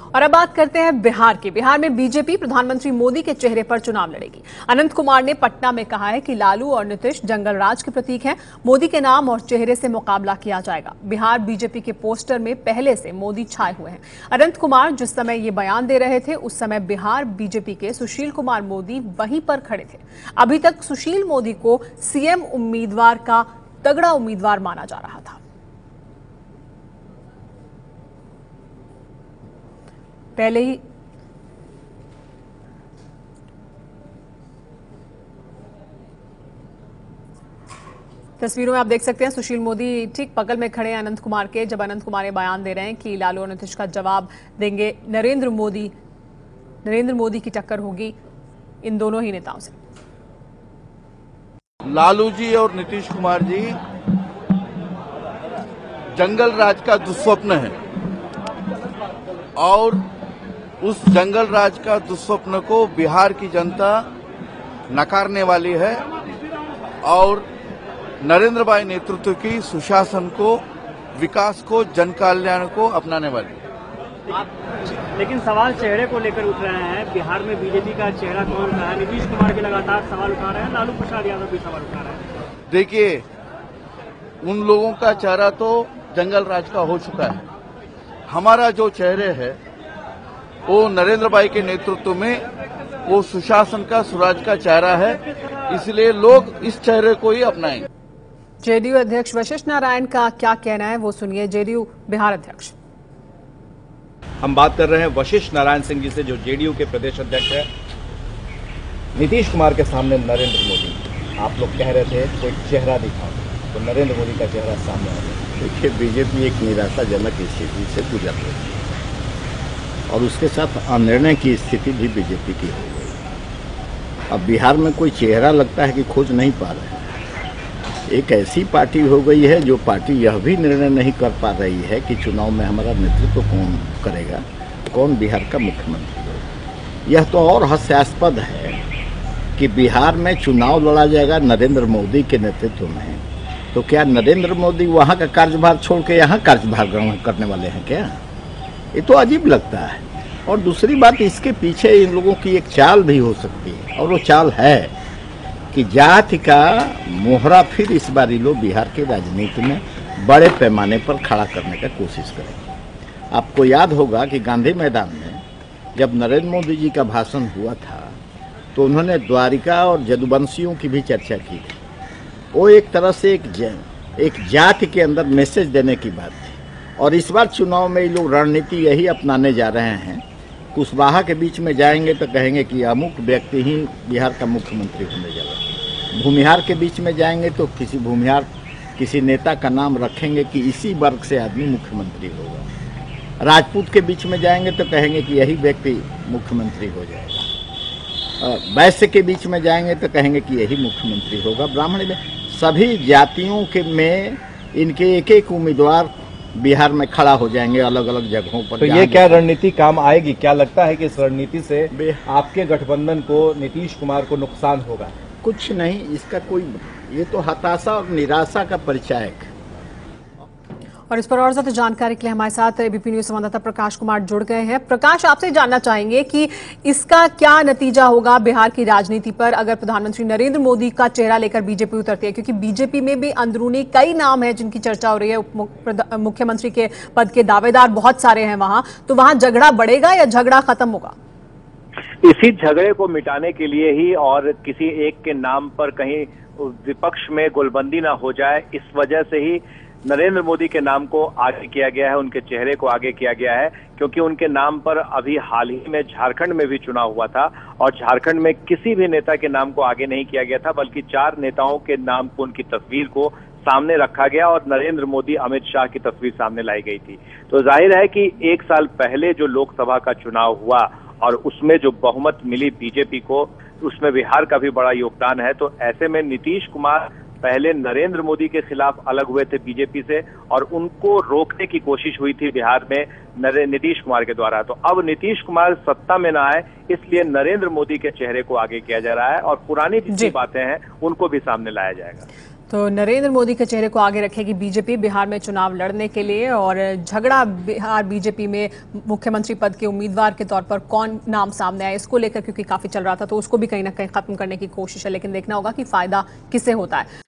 और अब बात करते हैं बिहार की। बिहार में बीजेपी प्रधानमंत्री मोदी के चेहरे पर चुनाव लड़ेगी। अनंत कुमार ने पटना में कहा है कि लालू और नीतीश जंगल राज के प्रतीक हैं। मोदी के नाम और चेहरे से मुकाबला किया जाएगा। बिहार बीजेपी के पोस्टर में पहले से मोदी छाए हुए हैं। अनंत कुमार जिस समय ये बयान दे रहे थे उस समय बिहार बीजेपी के सुशील कुमार मोदी वहीं पर खड़े थे। अभी तक सुशील मोदी को सीएम उम्मीदवार का तगड़ा उम्मीदवार माना जा रहा था। पहले ही तस्वीरों में आप देख सकते हैं सुशील मोदी ठीक बगल में खड़े हैं अनंत कुमार के, जब अनंत कुमार ये बयान दे रहे हैं कि लालू और नीतीश का जवाब देंगे नरेंद्र मोदी की टक्कर होगी इन दोनों ही नेताओं से। लालू जी और नीतीश कुमार जी जंगल राज का दुस्वप्न है और उस जंगल राज का दुस्वप्न को बिहार की जनता नकारने वाली है और नरेंद्र भाई नेतृत्व की सुशासन को, विकास को, जन कल्याण को अपनाने वाली है। लेकिन सवाल चेहरे को लेकर उठ रहे हैं। बिहार में बीजेपी का चेहरा कौन सा है? नीतीश कुमार के लगातार सवाल उठा रहे हैं, लालू प्रसाद यादव भी सवाल उठा रहे हैं। देखिए, उन लोगों का चेहरा तो जंगल राज का हो चुका है। हमारा जो चेहरे है वो नरेंद्र भाई के नेतृत्व में वो सुशासन का, स्वराज का चेहरा है, इसलिए लोग इस चेहरे को ही अपनाएंगे। जेडीयू अध्यक्ष वशिष्ठ नारायण का क्या कहना है वो सुनिए। जेडीयू बिहार अध्यक्ष। हम बात कर रहे हैं वशिष्ठ नारायण सिंह जी से, जो जेडीयू के प्रदेश अध्यक्ष है। नीतीश कुमार के सामने नरेंद्र मोदी, आप लोग कह रहे थे कोई चेहरा दिखाओ, तो नरेंद्र मोदी का चेहरा सामने आ गया। देखिए, बीजेपी एक निराशाजनक स्थिति से गुजर रही है और उसके साथ अनिर्णय की स्थिति भी बीजेपी की हो गई। अब बिहार में कोई चेहरा लगता है कि खोज नहीं पा रहे हैं। एक ऐसी पार्टी हो गई है जो पार्टी यह भी निर्णय नहीं कर पा रही है कि चुनाव में हमारा नेतृत्व कौन करेगा, कौन बिहार का मुख्यमंत्री होगा। यह तो और हास्यास्पद है कि बिहार में चुनाव लड़ा जाएगा नरेंद्र मोदी के नेतृत्व में, तो क्या नरेंद्र मोदी वहाँ का कार्यभार छोड़ के यहाँ कार्यभार ग्रहण करने वाले हैं क्या? ये तो अजीब लगता है। और दूसरी बात, इसके पीछे इन लोगों की एक चाल भी हो सकती है, और वो चाल है कि जाति का मोहरा फिर इस बार ये लोग बिहार की राजनीति में बड़े पैमाने पर खड़ा करने का कोशिश करेंगे। आपको याद होगा कि गांधी मैदान में जब नरेंद्र मोदी जी का भाषण हुआ था तो उन्होंने द्वारिका और जदुवंशियों की भी चर्चा की थी। वो एक तरह से एक जाति के अंदर मैसेज देने की बात थी। और इस बार चुनाव में ये लोग रणनीति यही अपनाने जा रहे हैं। कुशवाहा के बीच में जाएंगे तो कहेंगे कि अमुक व्यक्ति ही बिहार का मुख्यमंत्री होने जा रहा है। भूमिहार के बीच में जाएंगे तो किसी नेता का नाम रखेंगे कि इसी वर्ग से आदमी मुख्यमंत्री होगा। राजपूत के बीच में जाएंगे तो कहेंगे कि यही व्यक्ति मुख्यमंत्री हो जाएगा। वैश्य के बीच में जाएंगे तो कहेंगे कि यही मुख्यमंत्री होगा। ब्राह्मण में सभी जातियों के में इनके एक एक उम्मीदवार बिहार में खड़ा हो जाएंगे अलग अलग जगहों पर। तो ये क्या रणनीति काम आएगी? क्या लगता है कि इस रणनीति से आपके गठबंधन को, नीतीश कुमार को नुकसान होगा? कुछ नहीं, इसका कोई, ये तो हताशा और निराशा का परिचायक है। और इस पर और ज्यादा जानकारी के लिए हमारे साथ एबीपी न्यूज संवाददाता प्रकाश कुमार जुड़ गए हैं। प्रकाश, आपसे जानना चाहेंगे कि इसका क्या नतीजा होगा बिहार की राजनीति पर अगर प्रधानमंत्री नरेंद्र मोदी का चेहरा लेकर बीजेपी उतरती है, क्योंकि बीजेपी में भी अंदरूनी कई नाम हैं जिनकी चर्चा हो रही है। मुख्यमंत्री के पद के दावेदार बहुत सारे हैं वहां, तो वहां झगड़ा बढ़ेगा या झगड़ा खत्म होगा? इसी झगड़े को मिटाने के लिए ही और किसी एक के नाम पर कहीं विपक्ष में गोलबंदी ना हो जाए, इस वजह से ही नरेंद्र मोदी के नाम को आगे किया गया है, उनके चेहरे को आगे किया गया है। क्योंकि उनके नाम पर अभी हाल ही में झारखंड में भी चुनाव हुआ था और झारखंड में किसी भी नेता के नाम को आगे नहीं किया गया था, बल्कि 4 नेताओं के नाम को, उनकी तस्वीर को सामने रखा गया और नरेंद्र मोदी, अमित शाह की तस्वीर सामने लाई गई थी। तो जाहिर है कि 1 साल पहले जो लोकसभा का चुनाव हुआ और उसमें जो बहुमत मिली बीजेपी को, उसमें बिहार का भी बड़ा योगदान है। तो ऐसे में नीतीश कुमार पहले नरेंद्र मोदी के खिलाफ अलग हुए थे बीजेपी से और उनको रोकने की कोशिश हुई थी बिहार में नीतीश कुमार के द्वारा। तो अब नीतीश कुमार सत्ता में ना आए, इसलिए नरेंद्र मोदी के चेहरे को आगे किया जा रहा है और पुरानी जितनी बातें हैं उनको भी सामने लाया जाएगा। तो नरेंद्र मोदी के चेहरे को आगे रखेगी बीजेपी बिहार में चुनाव लड़ने के लिए, और झगड़ा बिहार बीजेपी में मुख्यमंत्री पद के उम्मीदवार के तौर पर कौन नाम सामने आया इसको लेकर क्योंकि काफी चल रहा था, तो उसको भी कहीं ना कहीं खत्म करने की कोशिश है, लेकिन देखना होगा कि फायदा किसे होता है।